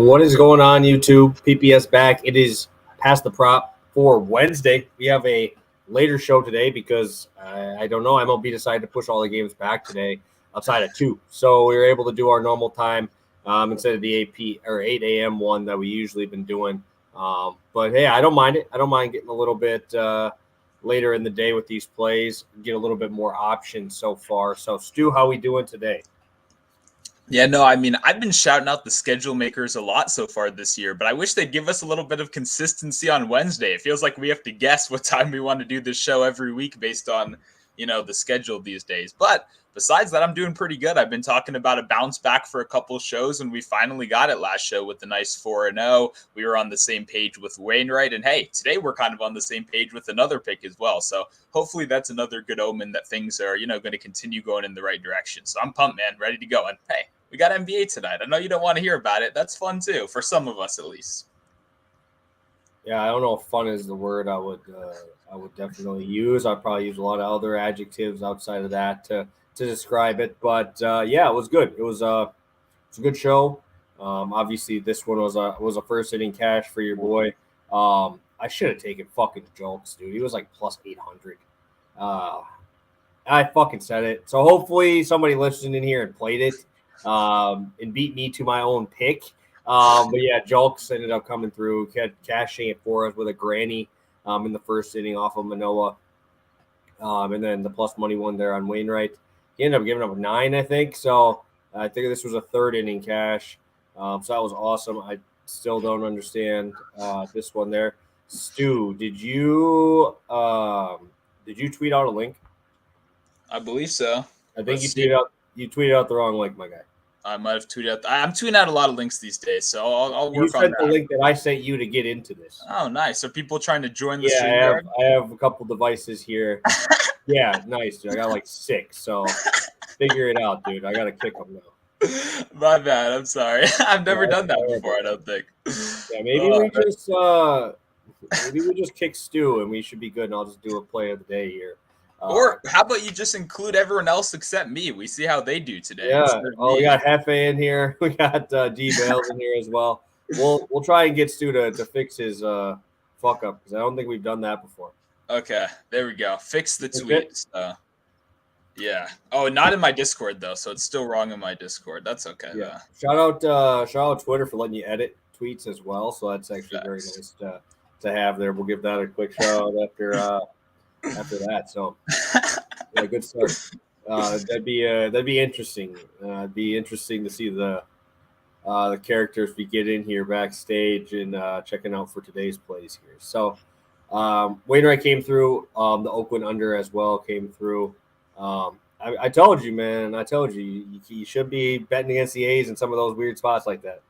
What is going on, YouTube? PPS back. It is past the prop for Wednesday. We have a later show today because I don't know. MLB decided to push all the games back today outside of 2. So we were able to do our normal time instead of the 8 a.m. one that we usually been doing. But hey, I don't mind it. I don't mind getting a little bit later in the day with these plays, get a little bit more options so far. So Stu, how we doing today? Yeah, no, I mean, I've been shouting out the schedule makers a lot so far this year, but I wish they'd give us a little bit of consistency on Wednesday. It feels like we have to guess what time we want to do this show every week based on, the schedule these days. But besides that, I'm doing pretty good. I've been talking about a bounce back for a couple shows, and we finally got it last show with the nice 4-0. We were on the same page with Wainwright, and hey, today we're kind of on the same page with another pick as well. So hopefully that's another good omen that things are, going to continue going in the right direction. So I'm pumped, man, ready to go. And hey, we got NBA tonight. I know you don't want to hear about it. That's fun too, for some of us at least. Yeah, I don't know if fun is the word I would definitely use. I'd probably use a lot of other adjectives outside of that to describe it. But yeah, it was good. It was a good show. Obviously, this one was a first inning cash for your boy. I should have taken fucking Jokes, dude. He was like plus 800. I fucking said it. So hopefully somebody listened in here and played it. And beat me to my own pick. But yeah, Julks ended up coming through, cashing it for us with a granny in the first inning off of Manoah. And then the plus money one there on Wainwright. He ended up giving up 9, I think. So I think this was a third inning cash. So that was awesome. I still don't understand this one there. Stu, did you tweet out a link? I believe so. I think you tweeted out the wrong link, my guy. I might have tweeted out. I'm tweeting out a lot of links these days, so I'll work on that. You sent the link that I sent you to get into this. Oh, nice. So people trying to join the stream? Yeah, I have a couple devices here. Yeah, nice, dude. I got like 6, so figure it out, dude. I got to kick them now. My bad. I'm sorry. I've never done that before, I don't think. Yeah, maybe we just kick Stu and we should be good, and I'll just do a play of the day here. Or how about you just include everyone else except me? We see how they do today. Yeah. We got Hefe in here. We got D Bales in here as well. We'll try and get Stu to fix his fuck up because I don't think we've done that before. Okay, there we go. Fix the tweets. Yeah. Oh, not in my Discord though, so it's still wrong in my Discord. That's okay. Yeah. Shout out Twitter for letting you edit tweets as well. So that's actually very nice to have there. We'll give that a quick shout out after that. So yeah, good start. That'd be interesting. It'd be interesting to see the characters we get in here backstage and checking out for today's plays here. So Wainwright came through. The Oakland under as well came through. I told you, man. I told you you should be betting against the A's in some of those weird spots like that.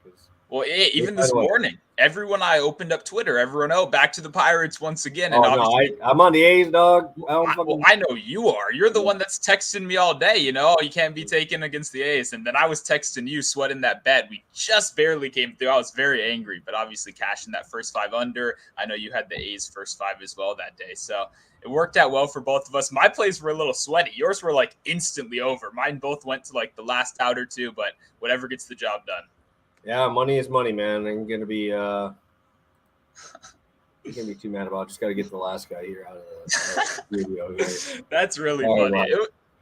Well, even this morning, everyone I opened up Twitter, everyone, back to the Pirates once again. And I'm on the A's, dog. I know you are. You're the one that's texting me all day, you can't be taken against the A's. And then I was texting you, sweating that bet. We just barely came through. I was very angry, but obviously cashing that first 5 under. I know you had the A's first 5 as well that day. So it worked out well for both of us. My plays were a little sweaty. Yours were like instantly over. Mine both went to like the last out or two, but whatever gets the job done. Yeah, money is money, man. I'm gonna be too mad about it. Just gotta get the last guy here out of the studio here. That's really funny.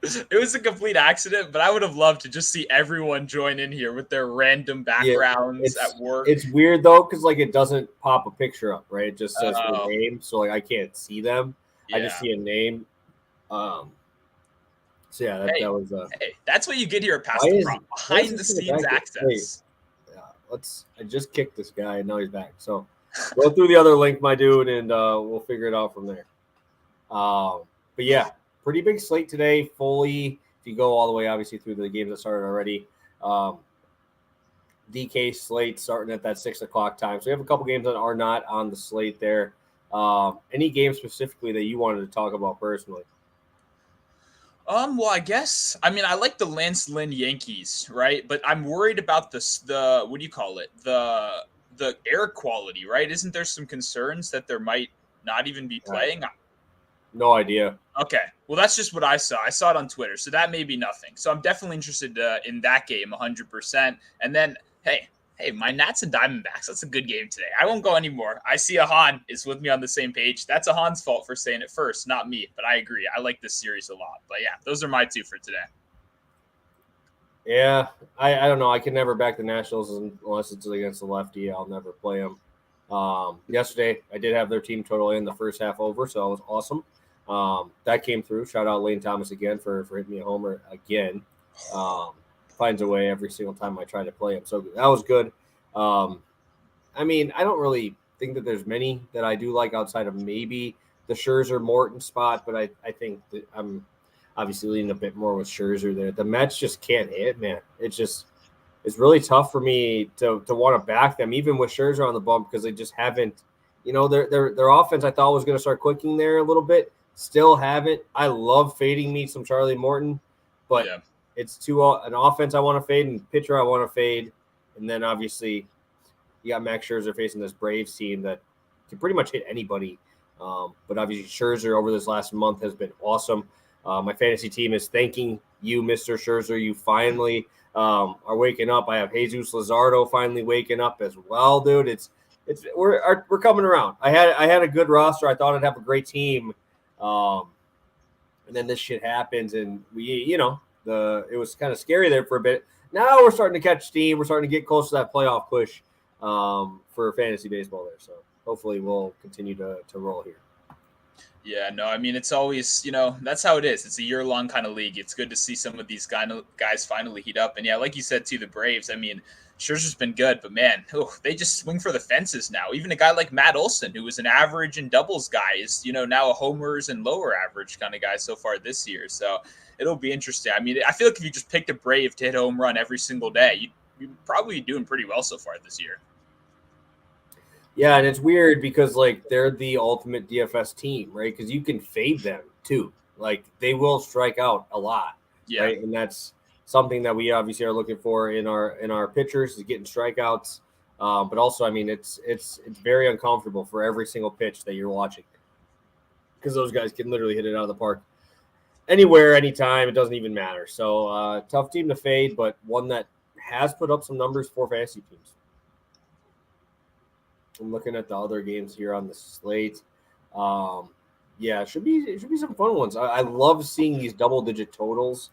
It was a complete accident, but I would have loved to just see everyone join in here with their random backgrounds at work. It's weird though, because like it doesn't pop a picture up, right? It just says their name, so like I can't see them. Yeah. I just see a name. So yeah, that was. Hey, that's what you get here at Past the Prop. Behind the scenes access. I just kicked this guy and now he's back. So go through the other link, my dude, and we'll figure it out from there. But yeah, pretty big slate today. Fully, if you go all the way, obviously through the games that started already. DK slate starting at that 6:00 time. So we have a couple games that are not on the slate there. Any games specifically that you wanted to talk about personally? Well, I like the Lance Lynn Yankees, right? But I'm worried about the what do you call it? The air quality, right? Isn't there some concerns that there might not even be playing? No idea. Okay. Well, that's just what I saw. I saw it on Twitter, so that may be nothing. So I'm definitely interested in that game 100%. And then, hey, Hey, my Nats and Diamondbacks. That's a good game today. I won't go anymore. I see Ahan is with me on the same page. That's Ahan's fault for saying it first, not me. But I agree. I like this series a lot. But yeah, those are my two for today. Yeah, I don't know. I can never back the Nationals unless it's against the lefty. I'll never play them. Yesterday, I did have their team total in the first half over, so it was awesome. That came through. Shout out Lane Thomas again for hitting me a homer again. Finds a way every single time I try to play him. So that was good. I mean, I don't really think that there's many that I do like outside of maybe the Scherzer Morton spot, but I think that I'm obviously leaning a bit more with Scherzer there. The Mets just can't hit, man. It's really tough for me to want to back them, even with Scherzer on the bump, because they just haven't, their offense I thought was going to start clicking there a little bit. Still haven't. I love fading me some Charlie Morton, but it's an offense I want to fade and pitcher I want to fade. And then obviously you got Max Scherzer facing this Braves team that can pretty much hit anybody. But obviously Scherzer over this last month has been awesome. My fantasy team is thanking you, Mr. Scherzer. You finally are waking up. I have Jesus Luzardo finally waking up as well, dude. We're coming around. I had a good roster. I thought I'd have a great team, and then this shit happens, and it was kind of scary there for a bit. Now we're starting to catch steam. We're starting to get close to that playoff push for fantasy baseball there. So hopefully we'll continue to roll here. Yeah, no, I mean, it's always, that's how it is. It's a year-long kind of league. It's good to see some of these guys finally heat up. And yeah, like you said, too, the Braves, I mean, Scherzer's been good, but man, they just swing for the fences now. Even a guy like Matt Olson, who was an average and doubles guy, is, now a homers and lower average kind of guy so far this year. So it'll be interesting. I mean, I feel like if you just picked a Brave to hit a home run every single day, you'd probably be doing pretty well so far this year. Yeah, and it's weird because, they're the ultimate DFS team, right? Because you can fade them, too. They will strike out a lot, right? And that's something that we obviously are looking for in our pitchers is getting strikeouts. But also, I mean, it's very uncomfortable for every single pitch that you're watching because those guys can literally hit it out of the park anywhere, anytime. It doesn't even matter. So, tough team to fade, but one that has put up some numbers for fantasy teams. I'm looking at the other games here on the slate. It should be some fun ones. I love seeing these double-digit totals,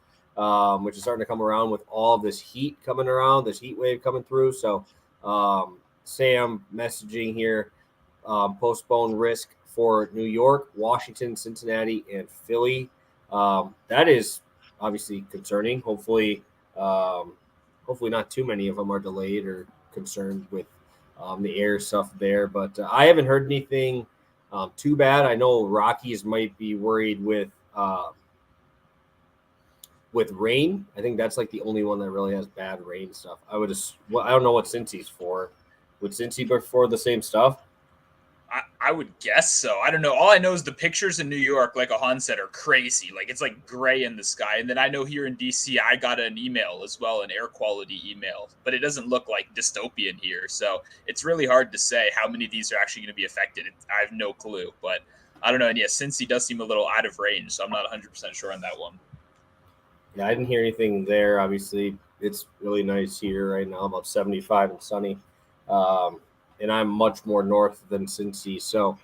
which is starting to come around with all of this heat coming around, this heat wave coming through. So, Sam messaging here, postpone risk for New York, Washington, Cincinnati, and Philly. That is obviously concerning. Hopefully not too many of them are delayed or concerned with the air stuff there, but I haven't heard anything too bad. I know Rockies might be worried with rain. I think that's the only one that really has bad rain stuff. I don't know what Cincy's for. Would Cincy be for the same stuff? I would guess so. I don't know. All I know is the pictures in New York, like Ahan said, are crazy. It's gray in the sky. And then I know here in DC, I got an email as well, an air quality email, but it doesn't look like dystopian here. So it's really hard to say how many of these are actually going to be affected. I have no clue, but I don't know. And yeah, Cincy does seem a little out of range, so I'm not 100% sure on that one. Yeah, I didn't hear anything there. Obviously, it's really nice here right now, about 75 and sunny. And I'm much more north than Cincy. So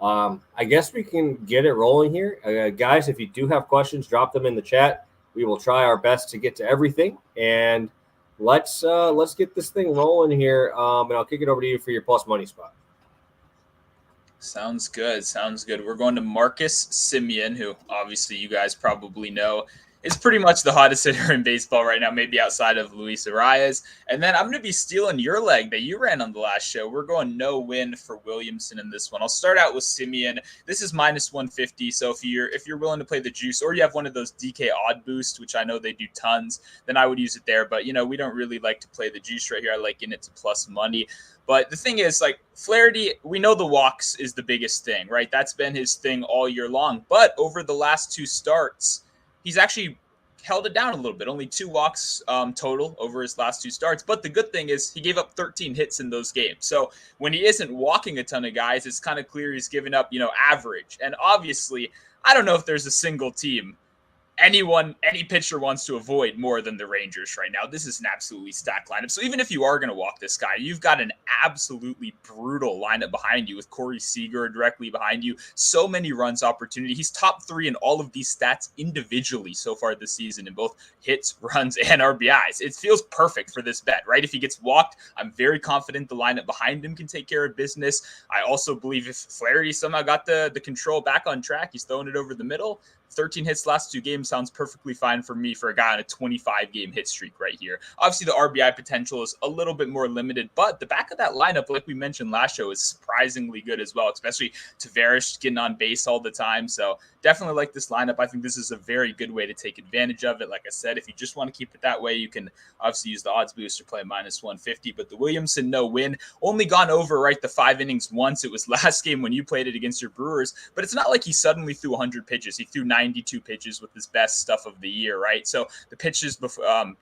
I guess we can get it rolling here. Guys, if you do have questions, drop them in the chat. We will try our best to get to everything. And let's get this thing rolling here. And I'll kick it over to you for your plus money spot. Sounds good. We're going to Marcus Semien, who obviously you guys probably know is pretty much the hottest hitter in baseball right now, maybe outside of Luis Arias. And then I'm going to be stealing your leg that you ran on the last show. We're going no win for Williamson in this one. I'll start out with Semien. This is minus 150. So if you're willing to play the juice, or you have one of those DK odd boost, which I know they do tons, then I would use it there. But we don't really like to play the juice right here. I like getting it to plus money. But the thing is, Flaherty, we know the walks is the biggest thing, right? That's been his thing all year long. But over the last two starts, he's actually held it down a little bit. Only 2 walks total over his last 2 starts. But the good thing is he gave up 13 hits in those games. So when he isn't walking a ton of guys, it's kind of clear he's giving up, average. And obviously, I don't know if there's a single team any pitcher wants to avoid more than the Rangers right now. This is an absolutely stacked lineup. So even if you are going to walk this guy, you've got an absolutely brutal lineup behind you with Corey Seager directly behind you. So many runs opportunity. He's top 3 in all of these stats individually so far this season in both hits, runs, and RBIs. It feels perfect for this bet, right? If he gets walked, I'm very confident the lineup behind him can take care of business. I also believe if Flaherty somehow got the control back on track, he's throwing it over the middle. 13 hits last 2 games sounds perfectly fine for me for a guy on a 25-game hit streak right here. Obviously, the RBI potential is a little bit more limited, but the back of that lineup, like we mentioned last show, is surprisingly good as well, especially Tavares getting on base all the time. So definitely like this lineup. I think this is a very good way to take advantage of it. Like I said, if you just want to keep it that way, you can obviously use the odds booster, play -150. But the Williamson no win, only gone over, right, the 5 innings once. It was last game when you played it against your Brewers, but it's not like he suddenly threw 100 pitches. He threw 92 pitches with his best stuff of the year, right? So the pitches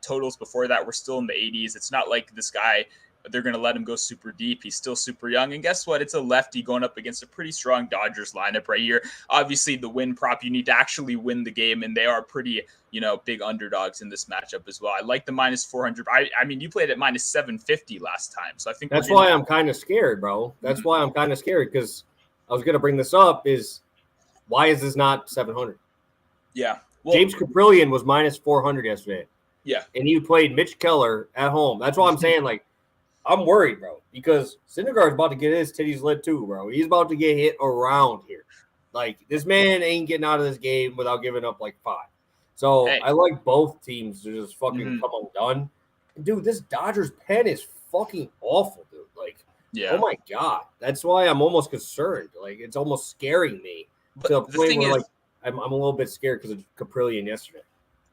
totals before that were still in the 80s. It's not like this guy, they're going to let him go super deep. He's still super young. And guess what? It's a lefty going up against a pretty strong Dodgers lineup right here. Obviously, the win prop, you need to actually win the game, and they are pretty, big underdogs in this matchup as well. I like the -400. I mean, you played at -750 last time. So I think that's why I'm kind of scared, bro. That's why I'm kind of scared, because I was going to bring this up is why is this not 700? Yeah. Well, James Caprillion was -400 yesterday. Yeah. And he played Mitch Keller at home. That's why I'm saying, like, I'm worried, bro, because Syndergaard's about to get his titties lit too, bro. He's about to get hit around here. Like, this man ain't getting out of this game without giving up like 5. So I like both teams to just fucking come undone. Dude, this Dodgers pen is fucking awful, dude. Like, oh my God. That's why I'm almost concerned. Like, it's almost scaring me to a point where, like, I'm a little bit scared because of Caprillion yesterday.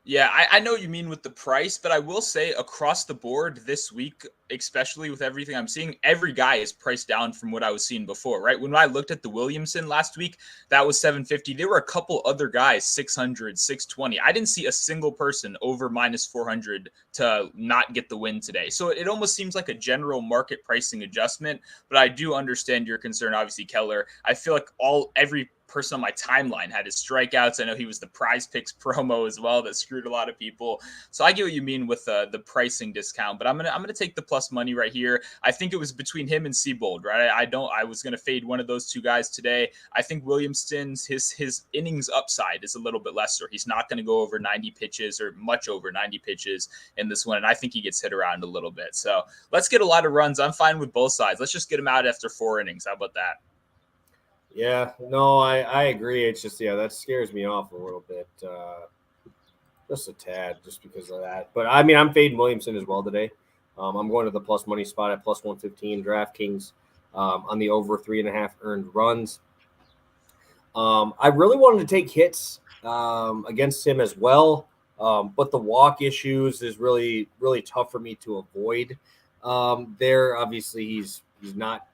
Yeah, I know what you mean with the price, but I will say across the board this week, especially with everything I'm seeing, every guy is priced down from what I was seeing before, right? When I looked at the Williamson last week, that was 750. There were a couple other guys, 600, 620. I didn't see a single person over -400 to not get the win today. So it almost seems like a general market pricing adjustment, but I do understand your concern. Obviously, Keller, I feel like every person on my timeline had his strikeouts. I know he was the Prize Picks promo as well that screwed a lot of people. So I get what you mean with the pricing discount, but I'm gonna take the plus money right here. I think it was between him and Seabold, right? I was gonna fade one of those 2 guys today. I think Williamson's his innings upside is a little bit lesser. He's not gonna go over 90 pitches or much over 90 pitches in this one, and I think he gets hit around a little bit. So let's get a lot of runs. I'm fine with both sides. Let's just get him out after 4 innings. How about that? Yeah, no, I agree. It's just, that scares me off a little bit. Just a tad, just because of that. But, I mean, I'm fading Williamson as well today. I'm going to the plus money spot at +115 DraftKings on the over 3.5 earned runs. I really wanted to take hits against him as well, but the walk issues is really, really tough for me to avoid there. Obviously, he's not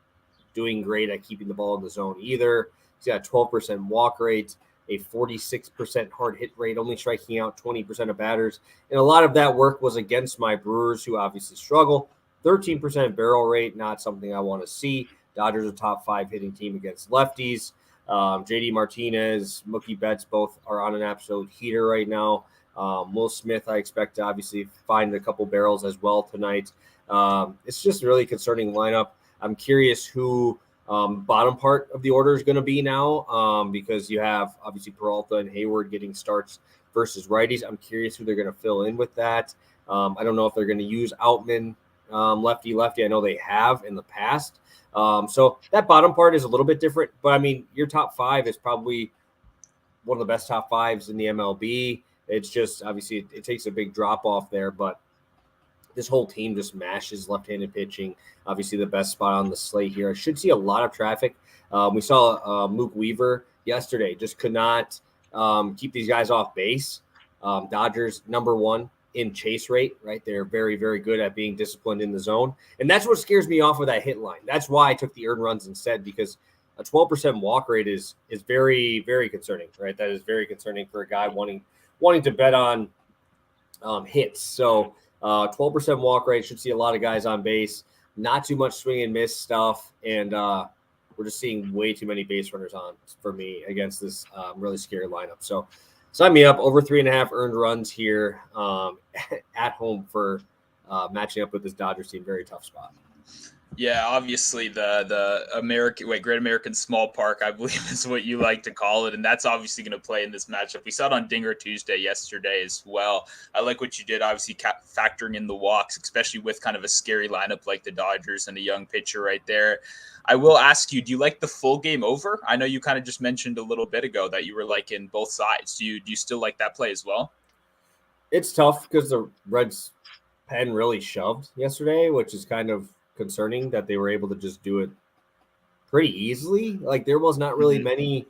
doing great at keeping the ball in the zone either. He's got a 12% walk rate, a 46% hard hit rate, only striking out 20% of batters. And a lot of that work was against my Brewers, who obviously struggle. 13% barrel rate, not something I want to see. Dodgers are top 5 hitting team against lefties. JD Martinez, Mookie Betts, both are on an absolute heater right now. Will Smith, I expect to obviously find a couple barrels as well tonight. It's just a really concerning lineup. I'm curious who bottom part of the order is going to be now because you have obviously Peralta and Hayward getting starts versus righties. I'm curious who they're going to fill in with that. I don't know if they're going to use Outman lefty. I know they have in the past. So that bottom part is a little bit different. But, I mean, your top 5 is probably one of the best top 5s in the MLB. It's just obviously it takes a big drop off there, but this whole team just mashes left-handed pitching. Obviously, the best spot on the slate here. I should see a lot of traffic. We saw Mook Weaver yesterday. Just could not keep these guys off base. Dodgers, number 1 in chase rate, right? They're very, very good at being disciplined in the zone. And that's what scares me off of that hit line. That's why I took the earned runs instead, because a 12% walk rate is very, very concerning, right? That is very concerning for a guy wanting to bet on hits. So 12% walk rate, should see a lot of guys on base, not too much swing and miss stuff. And we're just seeing way too many base runners on for me against this really scary lineup. So sign me up. Over 3.5 earned runs here at home for matching up with this Dodgers team. Very tough spot. Yeah, obviously the Great American Small Park, I believe is what you like to call it, and that's obviously going to play in this matchup. We saw it on Dinger Tuesday yesterday as well. I like what you did, obviously factoring in the walks, especially with kind of a scary lineup like the Dodgers and a young pitcher right there. I will ask you, do you like the full game over? I know you kind of just mentioned a little bit ago that you were liking both sides. Do you still like that play as well? It's tough because the Reds pen really shoved yesterday, which is kind of concerning that they were able to just do it pretty easily. Like there was not really many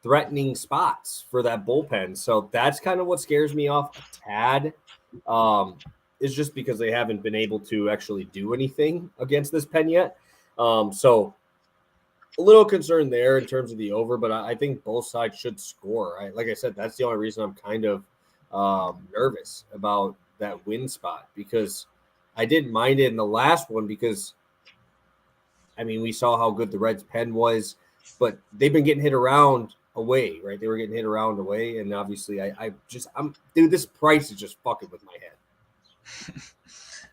threatening spots for that bullpen. So that's kind of what scares me off a tad. Is just because they haven't been able to actually do anything against this pen yet. So a little concerned there in terms of the over, but I think both sides should score. Like I said, that's the only reason I'm kind of nervous about that win spot, because I didn't mind it in the last one because, I mean, we saw how good the Reds pen was, but they've been getting hit around away, right? They were getting hit around away, and obviously dude, this price is just fucking with my head.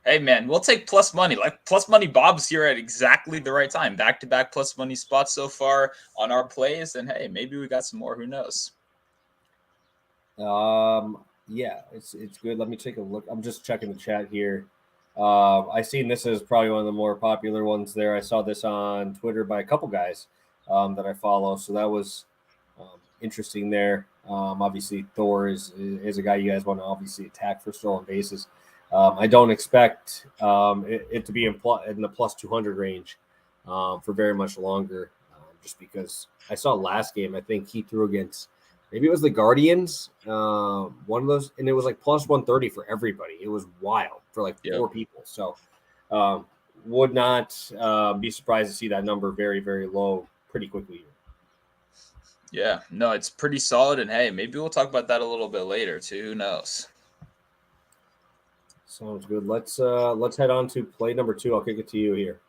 Hey, man, we'll take plus money. Like plus money Bob's here at exactly the right time. Back-to-back plus money spots so far on our plays, and hey, maybe we got some more. Who knows? Yeah, it's good. Let me take a look. I'm just checking the chat here. I seen this as probably one of the more popular ones there. I saw this on Twitter by a couple guys that I follow, so that was interesting there. Obviously, Thor is a guy you guys want to obviously attack for stolen bases. I don't expect it to be in the plus 200 range for very much longer, just because I saw last game, I think he threw against, maybe it was the Guardians, one of those, and it was like plus 130 for everybody. It was wild for like four people. So would not be surprised to see that number very, very low pretty quickly. Yeah, no, it's pretty solid. And hey, maybe we'll talk about that a little bit later too. Who knows? Sounds good. Let's head on to play number 2. I'll kick it to you here.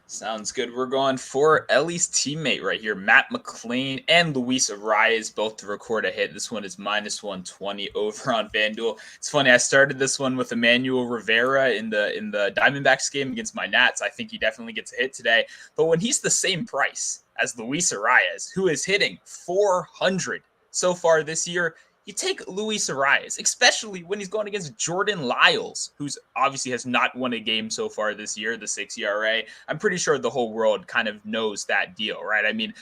Sounds good. We're going for Ellie's teammate right here, Matt McLain and Luis Arias, both to record a hit. This one is minus 120 over on FanDuel. It's funny, I started this one with Emmanuel Rivera in the Diamondbacks game against my Nats. I think he definitely gets a hit today. But when he's the same price as Luis Arias, who is hitting 400 so far this year, you take Luis Arias, especially when he's going against Jordan Lyles, who's obviously has not won a game so far this year, the 6 ERA. I'm pretty sure the whole world kind of knows that deal, right? I mean,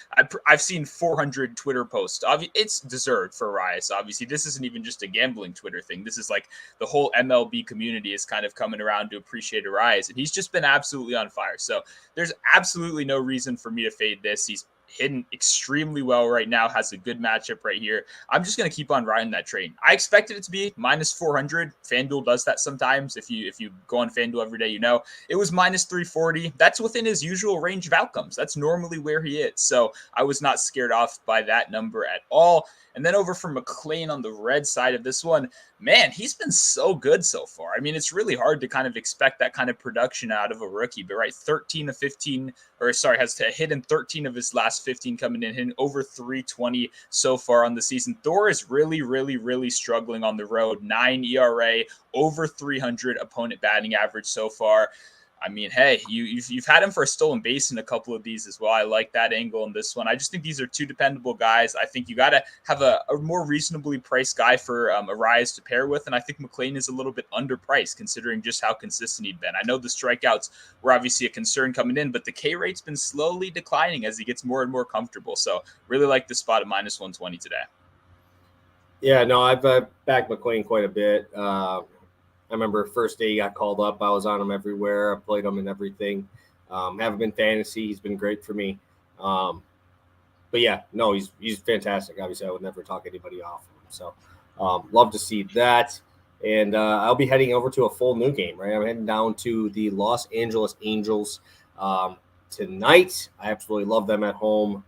I've seen 400 Twitter posts. It's deserved for Arias, obviously. This isn't even just a gambling Twitter thing. This is like the whole MLB community is kind of coming around to appreciate Arias, and he's just been absolutely on fire. So there's absolutely no reason for me to fade this. He's hitting extremely well right now, has a good matchup right here. I'm just going to keep on riding that train. I expected it to be minus 400. FanDuel does that sometimes. If you go on FanDuel every day, you know. It was minus 340. That's within his usual range of outcomes. That's normally where he is. So I was not scared off by that number at all. And then over for McLain on the red side of this one, man, he's been so good so far. I mean, it's really hard to kind of expect that kind of production out of a rookie, but right, 13 of 15, has to hit in 13 of his last 15 coming in, hitting over 320 so far on the season. Thor is really, really, really struggling on the road. 9 ERA, over 300 opponent batting average so far. I mean, hey, you've had him for a stolen base in a couple of these as well. I like that angle in this one. I just think these are two dependable guys. I think you got to have a more reasonably priced guy for Arias to pair with, and I think McLain is a little bit underpriced considering just how consistent he'd been. I know the strikeouts were obviously a concern coming in, but the K rate's been slowly declining as he gets more and more comfortable. So really like the spot at minus 120 today. Yeah, no, I've backed McLain quite a bit. I remember first day he got called up, I was on him everywhere. I played him in everything. Haven't been fantasy. He's been great for me. But yeah, no, he's fantastic. Obviously, I would never talk anybody off of him. So love to see that. And I'll be heading over to a full new game, right? I'm heading down to the Los Angeles Angels tonight. I absolutely love them at home.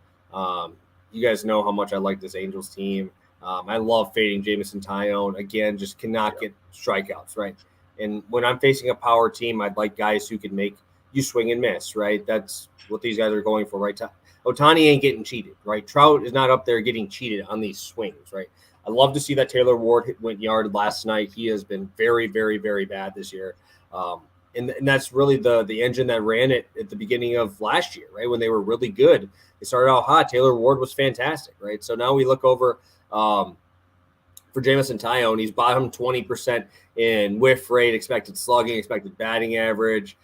You guys know how much I like this Angels team. I love fading Jameson Taillon. Again, just cannot get strikeouts, right? And when I'm facing a power team, I'd like guys who can make you swing and miss, right? That's what these guys are going for, right? Ohtani ain't getting cheated, right? Trout is not up there getting cheated on these swings, right? I love to see that Taylor Ward went yard last night. He has been very, very, very bad this year. And that's really the engine that ran it at the beginning of last year, right? When they were really good. They started out hot. Taylor Ward was fantastic, right? So now we look over for Jameson Taillon. He's bottom 20% in whiff rate, expected slugging, expected batting average,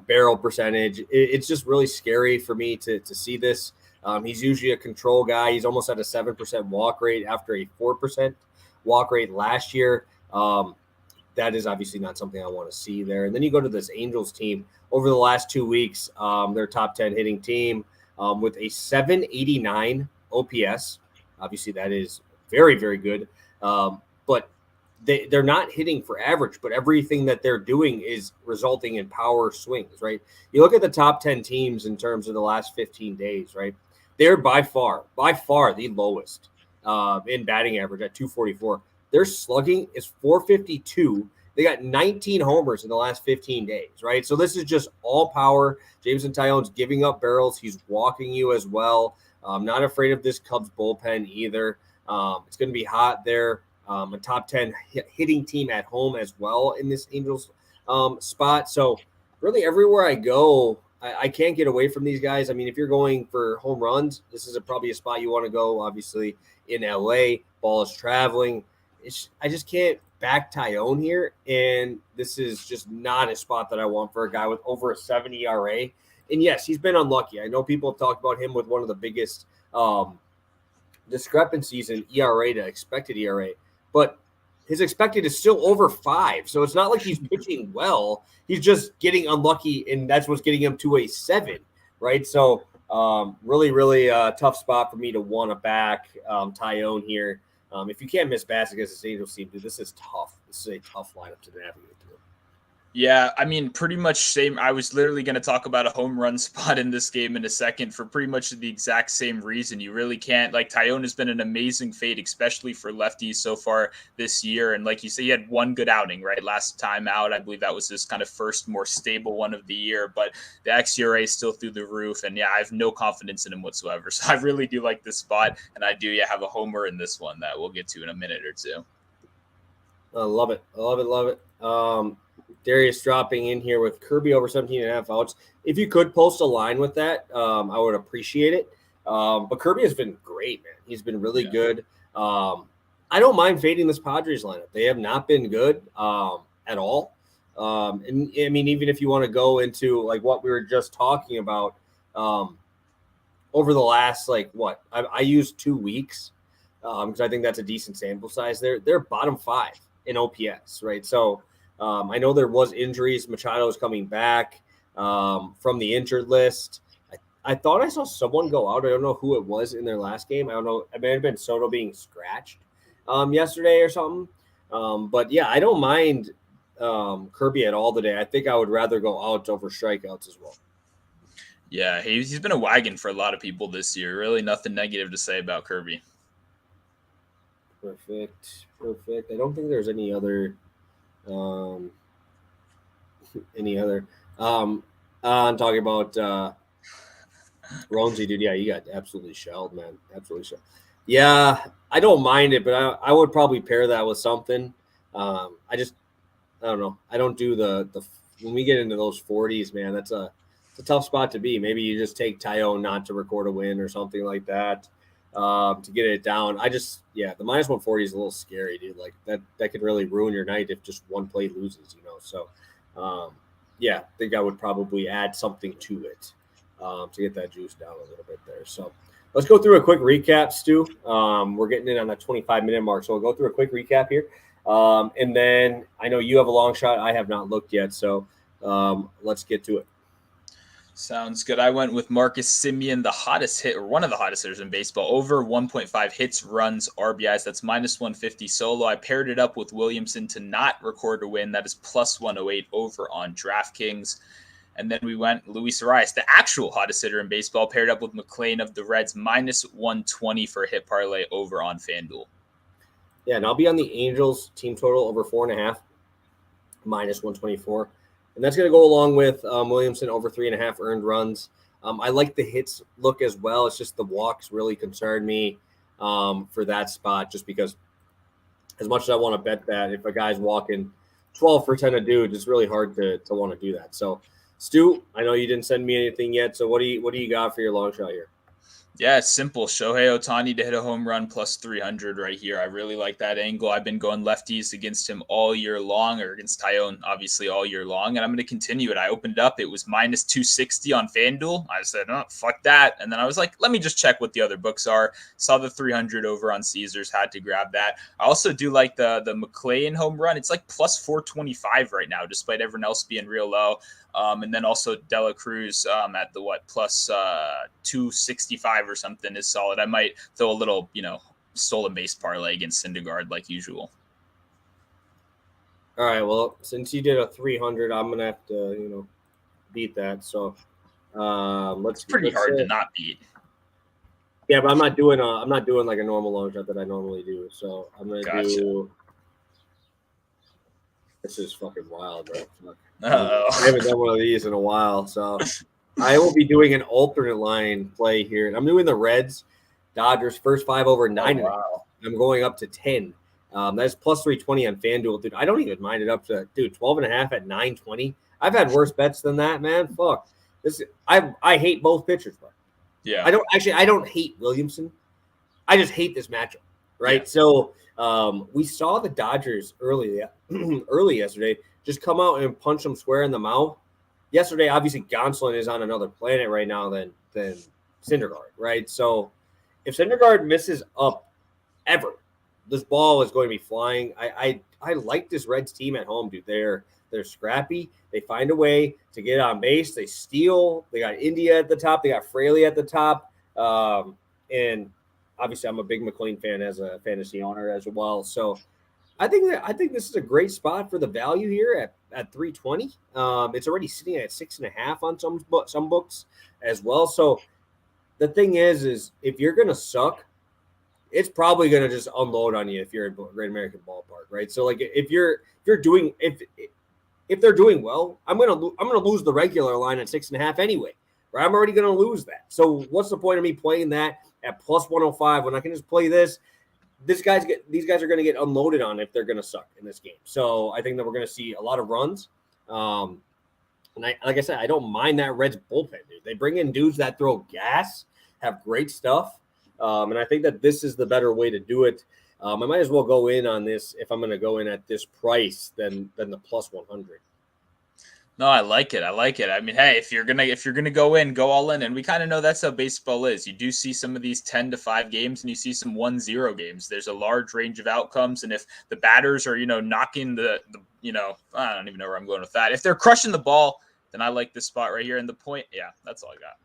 barrel percentage. It's just really scary for me to see this. He's usually a control guy. He's almost at a 7% walk rate after a 4% walk rate last year. That is obviously not something I want to see there. And then you go to this Angels team over the last 2 weeks, their top 10 hitting team with a 789 OPS. Obviously, that is very, very good. But they're not hitting for average, but everything that they're doing is resulting in power swings, right? You look at the top 10 teams in terms of the last 15 days, right? They're by far the lowest in batting average at 244. Their slugging is 452. They got 19 homers in the last 15 days, right? So this is just all power. Jameson Taillon's giving up barrels. He's walking you as well. Not afraid of this Cubs bullpen either. It's going to be hot there. A top 10 hitting team at home as well in this Angels spot. So really everywhere I go, I can't get away from these guys. I mean, if you're going for home runs, this is probably a spot you want to go, obviously, in LA. Ball is traveling. I just can't back Taillon here, and this is just not a spot that I want for a guy with over a 7 ERA. And yes, he's been unlucky. I know people have talked about him with one of the biggest discrepancies in ERA to expected ERA, but his expected is still over 5. So it's not like he's pitching well. He's just getting unlucky, and that's what's getting him to a 7, right? So really, really tough spot for me to want to back Taillon here. If you can't miss Bass against this Angels team, dude, this is tough. This is a tough lineup to navigate through. Yeah, I mean, pretty much same. I was literally going to talk about a home run spot in this game in a second for pretty much the exact same reason. You really can't. Like, Taillon has been an amazing fade, especially for lefties so far this year. And like you said, he had one good outing, right? Last time out, I believe that was his kind of first more stable one of the year. But the xERA is still through the roof. And yeah, I have no confidence in him whatsoever. So I really do like this spot. And I do have a homer in this one that we'll get to in a minute or two. I love it. I love it. Love it. Darius dropping in here with Kirby over 17.5 outs. If you could post a line with that, I would appreciate it. But Kirby has been great, man. He's been really good. I don't mind fading this Padres lineup. They have not been good at all. And I mean, even if you want to go into like what we were just talking about over the last, I used 2 weeks because I think that's a decent sample size. They're bottom 5 in OPS, right? So I know there was injuries. Machado is coming back from the injured list. I thought I saw someone go out. I don't know who it was in their last game. I don't know. It may have been Soto being scratched yesterday or something. But yeah, I don't mind Kirby at all today. I think I would rather go outs over strikeouts as well. Yeah, he's been a wagon for a lot of people this year. Really nothing negative to say about Kirby. Perfect. I don't think there's any other I'm talking about Ronesy, dude. Yeah, you got absolutely shelled, man. Absolutely shelled. Yeah, I don't mind it, but I would probably pair that with something. I don't know. I don't do the when we get into those 40s, man. It's a tough spot to be. Maybe you just take Taillon not to record a win or something like that to get it down. The minus 140 is a little scary, dude. Like that could really ruin your night if just one play loses, you know. So, I think I would probably add something to it to get that juice down a little bit there. So let's go through a quick recap, Stu. We're getting in on that 25-minute mark, so we'll go through a quick recap here. And then I know you have a long shot. I have not looked yet, so let's get to it. Sounds good. I went with Marcus Semien, the hottest hit, or one of the hottest hitters in baseball, over 1.5 hits, runs, RBIs. That's minus 150 solo. I paired it up with Williamson to not record a win. That is plus 108 over on DraftKings. And then we went Luis Arias, the actual hottest hitter in baseball, paired up with McClain of the Reds, minus 120 for a hit parlay over on FanDuel. Yeah, and I'll be on the Angels team total over 4.5, minus 124. And that's going to go along with Williamson over 3.5 earned runs. I like the hits look as well. It's just the walks really concern me for that spot, just because as much as I want to bet that, if a guy's walking 12 for 10 a dude, it's really hard to want to do that. So, Stu, I know you didn't send me anything yet. So what do you got for your long shot here? Yeah, it's simple. Shohei Ohtani to hit a home run plus 300 right here. I really like that angle. I've been going lefties against him all year long, or against Tyone, obviously, all year long, and I'm going to continue it. I opened it up. It was minus 260 on FanDuel. I said, oh, fuck that. And then I was like, let me just check what the other books are. Saw the 300 over on Caesars, had to grab that. I also do like the McClain home run. It's like plus 425 right now, despite everyone else being real low. And then also Dela Cruz at the plus 265 or something is solid. I might throw a little, stolen base parlay against Syndergaard like usual. All right. Well, since you did a 300, I'm gonna have to, beat that. So It's pretty hard to not beat. Yeah, but I'm not doing like a normal long shot that I normally do. So I'm gonna do. This is fucking wild, bro. I haven't done one of these in a while, so I will be doing an alternate line play here. I'm doing the Reds, Dodgers first 5 over 9. Oh, wow. I'm going up to 10. That's plus 320 on FanDuel, dude. I don't even mind it up to 12.5 at 920. I've had worse bets than that, man. Fuck this. I hate both pitchers, bro. Yeah. I don't hate Williamson. I just hate this matchup, right? Yeah. So we saw the Dodgers early yesterday just come out and punch them square in the mouth. Yesterday, obviously, Gonsolin is on another planet right now than Syndergaard, right? So if Syndergaard misses up ever, this ball is going to be flying. I like this Reds team at home, dude. They're scrappy. They find a way to get on base. They steal. They got India at the top. They got Fraley at the top. And obviously, I'm a big McClain fan as a fantasy owner as well. So I think this is a great spot for the value here at 320. It's already sitting at 6.5 on some books as well. So the thing is if you're gonna suck, it's probably gonna just unload on you if you're in Great American Ballpark, right? So like if they're doing well, I'm gonna lose the regular line at 6.5 anyway, right? I'm already gonna lose that. So what's the point of me playing that at plus 105 when I can just play this? These guys are going to get unloaded on if they're going to suck in this game. So I think that we're going to see a lot of runs. And like I said, I don't mind that Reds bullpen, dude. They bring in dudes that throw gas, have great stuff. And I think that this is the better way to do it. I might as well go in on this if I'm going to go in at this price than the plus 100. No, I like it. I mean, hey, if you're gonna go in, go all in, and we kind of know that's how baseball is. You do see some of these 10-5 games, and you see some 1-0 games. There's a large range of outcomes, and if the batters are knocking the I don't even know where I'm going with that. If they're crushing the ball, then I like this spot right here. And the point, yeah, that's all I got.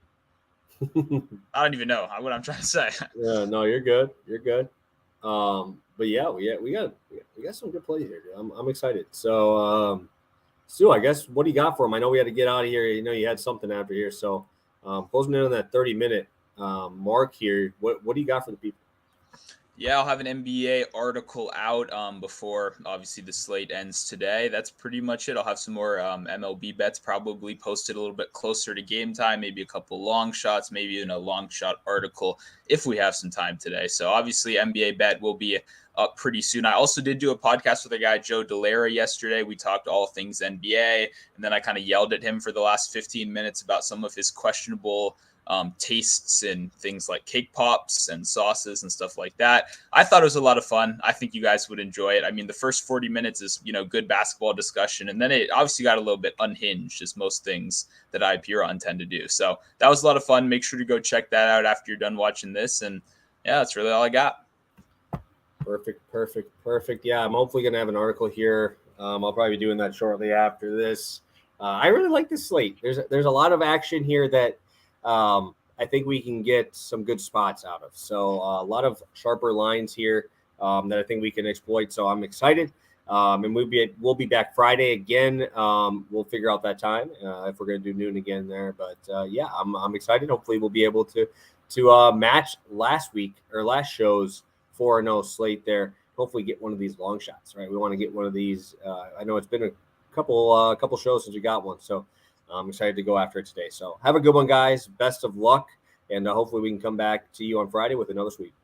I don't even know what I'm trying to say. Yeah, no, you're good. But yeah, we got some good plays here, dude. I'm excited. So. Stu, I guess, what do you got for him? I know we had to get out of here. You had something after here. So closing in on that 30-minute mark here, what do you got for the people? Yeah, I'll have an NBA article out before, obviously, the slate ends today. That's pretty much it. I'll have some more MLB bets probably posted a little bit closer to game time, maybe a couple long shots, maybe even a long shot article if we have some time today. So obviously, NBA bet will be up pretty soon. I also did do a podcast with a guy, Joe Delara, yesterday. We talked all things NBA, and then I kind of yelled at him for the last 15 minutes about some of his questionable tastes in things like cake pops and sauces and stuff like that. I thought it was a lot of fun. I think you guys would enjoy it. I mean, the first 40 minutes is, good basketball discussion. And then it obviously got a little bit unhinged, as most things that I appear on tend to do. So that was a lot of fun. Make sure to go check that out after you're done watching this. And yeah, that's really all I got. Perfect. Yeah, I'm hopefully going to have an article here. I'll probably be doing that shortly after this. I really like this slate. There's a lot of action here that I think we can get some good spots out of. So a lot of sharper lines here that I think we can exploit. So I'm excited. And we'll be back Friday again. We'll figure out that time if we're going to do noon again there. But yeah, I'm excited. Hopefully we'll be able to match last show's 4-0 slate there. Hopefully get one of these long shots, right? We want to get one of these. I know it's been couple shows since we got one. So I'm excited to go after it today. So have a good one, guys. Best of luck, and hopefully we can come back to you on Friday with another sweep.